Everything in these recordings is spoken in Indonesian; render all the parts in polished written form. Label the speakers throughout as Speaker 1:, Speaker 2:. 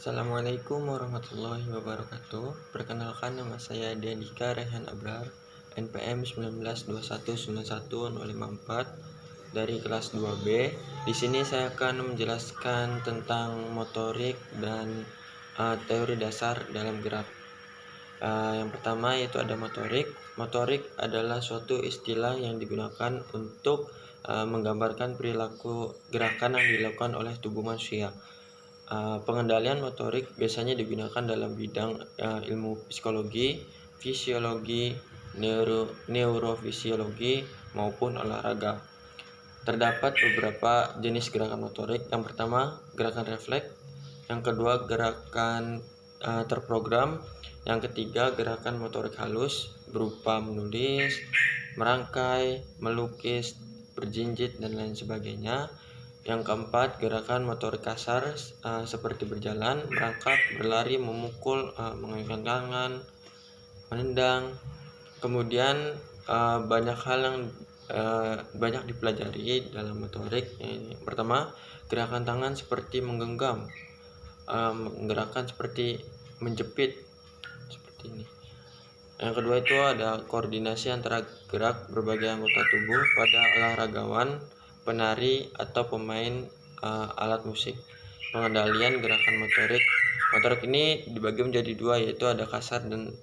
Speaker 1: Assalamualaikum warahmatullahi wabarakatuh. Perkenalkan, nama saya Dendika Rehan Abrar, NPM 192191054 dari kelas 2B. Di sini saya akan menjelaskan tentang motorik dan teori dasar dalam gerak. Yang pertama yaitu ada motorik. Motorik adalah suatu istilah yang digunakan untuk menggambarkan perilaku gerakan yang dilakukan oleh tubuh manusia. Pengendalian motorik biasanya digunakan dalam bidang ilmu psikologi, fisiologi, neurofisiologi maupun olahraga. Terdapat beberapa jenis gerakan motorik. Yang pertama, gerakan refleks. Yang kedua, gerakan terprogram. Yang ketiga, gerakan motorik halus berupa menulis, merangkai, melukis, berjinjit, dan lain sebagainya. Yang keempat, gerakan motorik kasar seperti berjalan, merangkak, berlari, memukul, mengayunkan tangan, menendang. Kemudian banyak hal yang banyak dipelajari dalam motorik. Yang pertama, gerakan tangan seperti menggenggam, gerakan seperti menjepit seperti ini. Yang kedua itu ada koordinasi antara gerak berbagai anggota tubuh pada olahragawan, penari, atau pemain alat musik. Pengendalian gerakan motorik. Motorik ini dibagi menjadi dua, yaitu ada kasar dan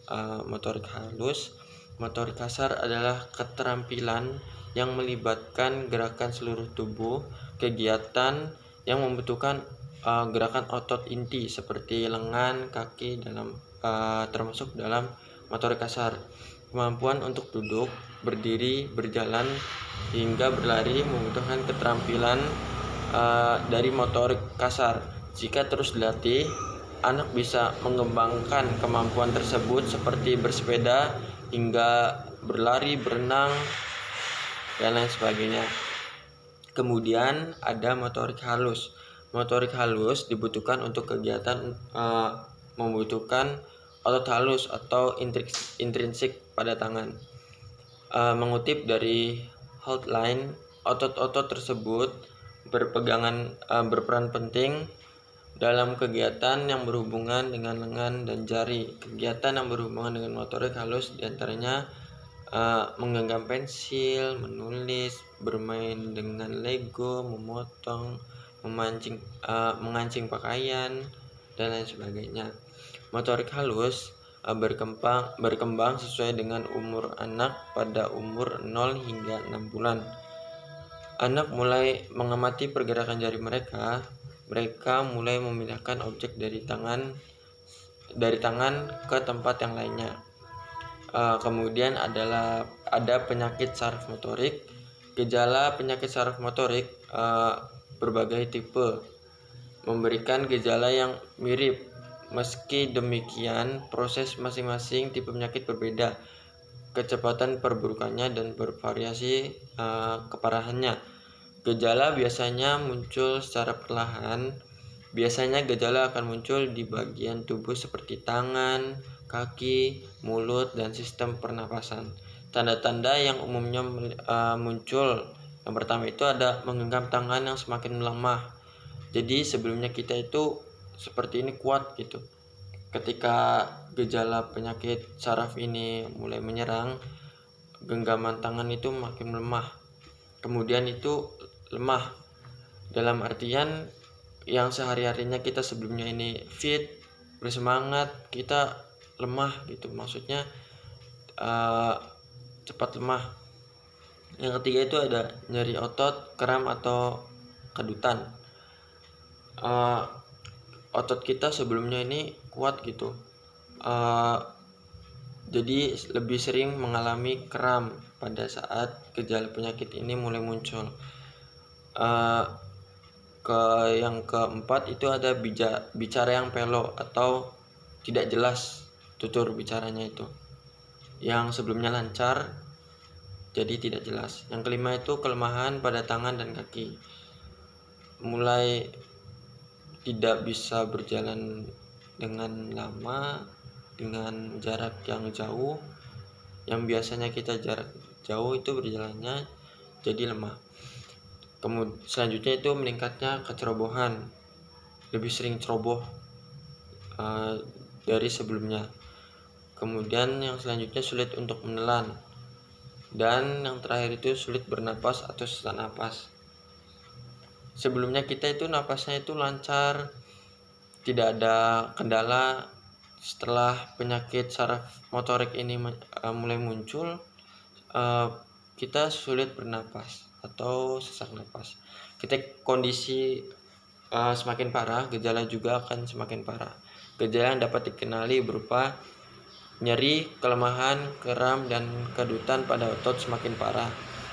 Speaker 1: motorik halus. Motorik kasar adalah keterampilan yang melibatkan gerakan seluruh tubuh, kegiatan yang membutuhkan gerakan otot inti seperti lengan, kaki termasuk dalam motorik kasar. Kemampuan untuk duduk, berdiri, berjalan, hingga berlari membutuhkan keterampilan dari motorik kasar. Jika terus dilatih, anak bisa mengembangkan kemampuan tersebut seperti bersepeda hingga berlari, berenang, dan lain sebagainya. Kemudian ada motorik halus. Motorik halus dibutuhkan untuk kegiatan membutuhkan otot halus atau intrinsik pada tangan. Mengutip dari Outline, otot-otot tersebut berperan penting dalam kegiatan yang berhubungan dengan lengan dan jari. Kegiatan yang berhubungan dengan motorik halus diantaranya menggenggam pensil, menulis, bermain dengan Lego, memotong, mengancing pakaian, dan lain sebagainya. Motorik halus berkembang sesuai dengan umur anak pada umur 0 hingga 6 bulan. Anak mulai mengamati pergerakan jari mereka mulai memindahkan objek dari tangan ke tempat yang lainnya. Kemudian ada penyakit saraf motorik. Gejala penyakit saraf motorik berbagai tipe, memberikan gejala yang mirip. Meski demikian, proses masing-masing tipe penyakit berbeda, kecepatan perburukannya dan bervariasi keparahannya. Gejala biasanya muncul secara perlahan. Biasanya gejala akan muncul di bagian tubuh seperti tangan, kaki, mulut, dan sistem pernapasan. Tanda-tanda yang umumnya muncul, yang pertama itu ada menggenggam tangan yang semakin melemah. Jadi sebelumnya kita itu seperti ini kuat gitu. Ketika gejala penyakit saraf ini mulai menyerang, genggaman tangan itu makin melemah. Kemudian itu lemah dalam artian yang sehari-harinya kita sebelumnya ini fit, bersemangat, kita lemah gitu. Maksudnya cepat lemah. Yang ketiga itu ada nyeri otot, kram, atau kedutan. Otot kita sebelumnya ini kuat gitu, jadi lebih sering mengalami kram pada saat gejala penyakit ini mulai muncul. Yang keempat itu ada bicara yang pelo atau tidak jelas tutur bicaranya itu, yang sebelumnya lancar jadi tidak jelas. Yang kelima itu kelemahan pada tangan dan kaki, mulai tidak bisa berjalan dengan lama, dengan jarak yang jauh. Yang biasanya kita jarak jauh itu berjalannya jadi lemah. Kemudian selanjutnya itu meningkatnya kecerobohan, lebih sering ceroboh dari sebelumnya. Kemudian yang selanjutnya sulit untuk menelan, dan yang terakhir itu sulit bernapas atau sesak napas. Sebelumnya kita itu napasnya itu lancar, tidak ada kendala. Setelah penyakit saraf motorik ini mulai muncul, kita sulit bernapas atau sesak napas. Kondisi semakin parah, gejala juga akan semakin parah. Gejala yang dapat dikenali berupa nyeri, kelemahan, kram, dan kedutan pada otot semakin parah.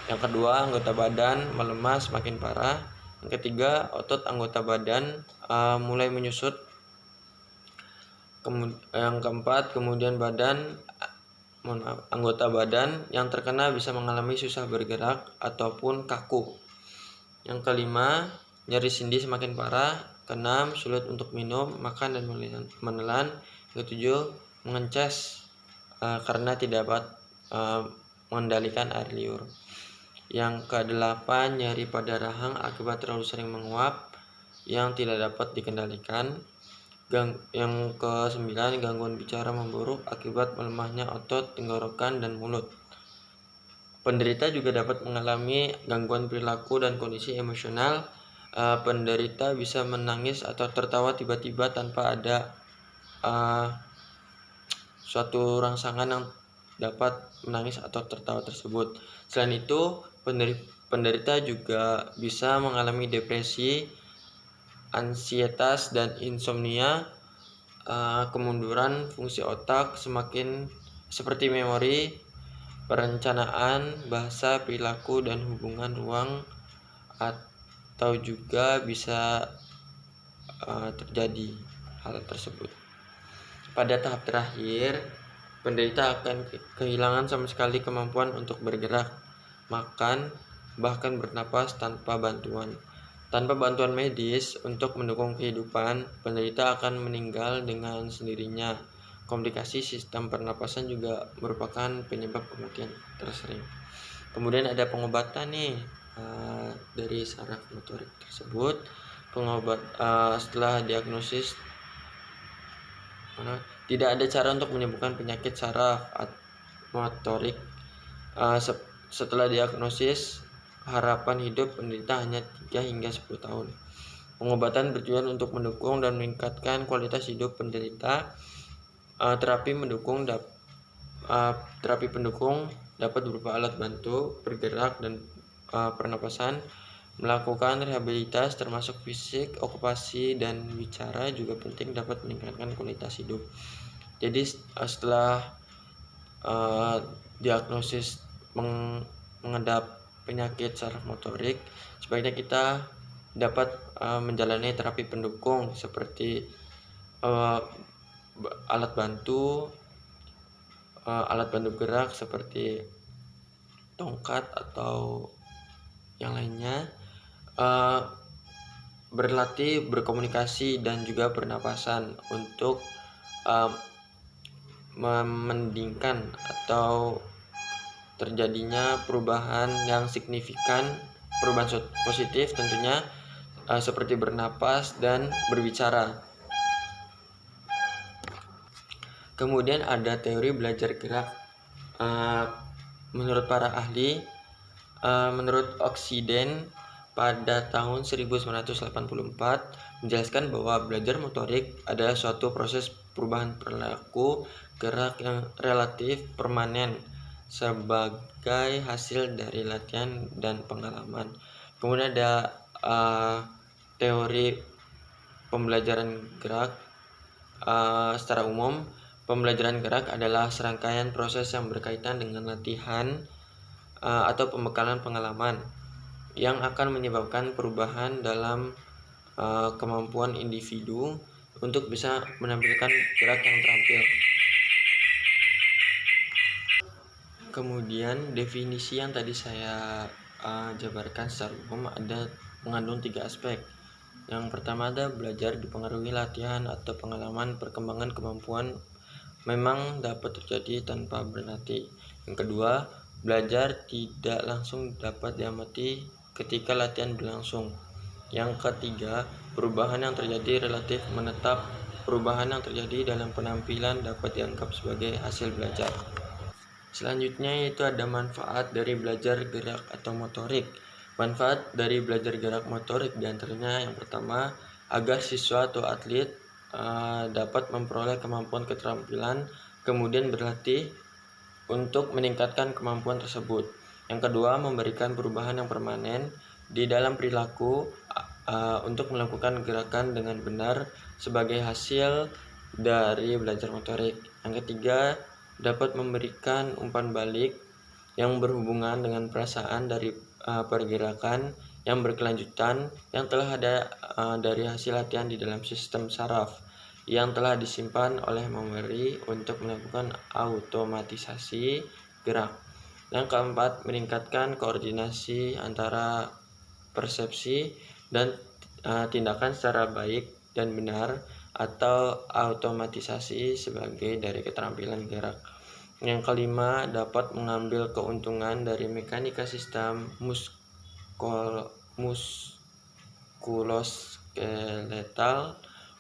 Speaker 1: Yang kedua, anggota badan melemah semakin parah. Yang ketiga, otot anggota badan mulai menyusut. Yang keempat, kemudian anggota badan yang terkena bisa mengalami susah bergerak ataupun kaku. Yang kelima, nyeri sendi semakin parah. Keenam, sulit untuk minum, makan, dan menelan. Yang ketujuh, mengences karena tidak dapat mengendalikan air liur. Yang kedelapan, nyeri pada rahang akibat terlalu sering menguap yang tidak dapat dikendalikan. Yang kesembilan, gangguan bicara memburuk akibat melemahnya otot tenggorokan dan mulut. Penderita juga dapat mengalami gangguan perilaku dan kondisi emosional. Penderita bisa menangis atau tertawa tiba-tiba tanpa ada suatu rangsangan yang dapat menangis atau tertawa tersebut. Selain itu, penderita juga bisa mengalami depresi, ansietas, dan insomnia. Kemunduran fungsi otak semakin seperti memori, perencanaan, bahasa, perilaku, dan hubungan ruang atau juga bisa terjadi hal tersebut. Pada tahap terakhir, penderita akan kehilangan sama sekali kemampuan untuk bergerak, makan, bahkan bernapas tanpa bantuan. Tanpa bantuan medis untuk mendukung kehidupan, penderita akan meninggal dengan sendirinya. Komplikasi sistem pernapasan juga merupakan penyebab kematian tersering. Kemudian ada pengobatan nih dari saraf motorik tersebut. Setelah diagnosis, tidak ada cara untuk menyembuhkan penyakit saraf motorik. Setelah diagnosis, harapan hidup penderita hanya 3 hingga 10 tahun. Pengobatan bertujuan untuk mendukung dan meningkatkan kualitas hidup penderita. Terapi pendukung dapat berupa alat bantu bergerak dan pernapasan. Melakukan rehabilitas termasuk fisik, okupasi, dan bicara juga penting dapat meningkatkan kualitas hidup. Jadi setelah diagnosis mengidap penyakit saraf motorik, sebaiknya kita dapat menjalani terapi pendukung seperti alat bantu gerak seperti tongkat atau yang lainnya, berlatih berkomunikasi dan juga pernapasan untuk memendingkan atau terjadinya perubahan yang signifikan, perubahan positif tentunya, seperti bernapas dan berbicara. Kemudian ada teori belajar gerak. Menurut para ahli, menurut Oksiden pada tahun 1984 menjelaskan bahwa belajar motorik adalah suatu proses perubahan perilaku gerak yang relatif permanen sebagai hasil dari latihan dan pengalaman. Kemudian ada teori pembelajaran gerak. Secara umum, pembelajaran gerak adalah serangkaian proses yang berkaitan dengan latihan atau pembekalan pengalaman yang akan menyebabkan perubahan dalam kemampuan individu untuk bisa menampilkan gerak yang terampil. Kemudian definisi yang tadi saya jabarkan secara umum ada mengandung 3 aspek. Yang pertama ada belajar dipengaruhi latihan atau pengalaman. Perkembangan kemampuan memang dapat terjadi tanpa berlatih. Yang kedua, belajar tidak langsung dapat diamati ketika latihan berlangsung. Yang ketiga, perubahan yang terjadi relatif menetap perubahan yang terjadi dalam penampilan dapat dianggap sebagai hasil belajar. Selanjutnya yaitu ada manfaat dari belajar gerak atau motorik. Manfaat dari belajar gerak motorik diantaranya yang pertama, agar siswa atau atlet dapat memperoleh kemampuan keterampilan, kemudian berlatih untuk meningkatkan kemampuan tersebut. Yang kedua, memberikan perubahan yang permanen di dalam perilaku untuk melakukan gerakan dengan benar sebagai hasil dari belajar motorik. Yang ketiga, dapat memberikan umpan balik yang berhubungan dengan perasaan dari pergerakan yang berkelanjutan yang telah ada dari hasil latihan di dalam sistem saraf yang telah disimpan oleh memori untuk melakukan automatisasi gerak. Yang keempat, meningkatkan koordinasi antara persepsi dan tindakan secara baik dan benar atau automatisasi sebagai dari keterampilan gerak. Yang kelima, dapat mengambil keuntungan dari mekanika sistem muskuloskeletal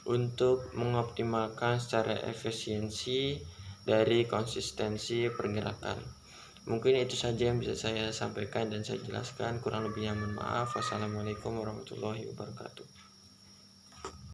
Speaker 1: untuk mengoptimalkan secara efisiensi dari konsistensi pergerakan. Mungkin itu saja yang bisa saya sampaikan dan saya jelaskan. Kurang lebihnya mohon maaf. Wassalamualaikum warahmatullahi wabarakatuh.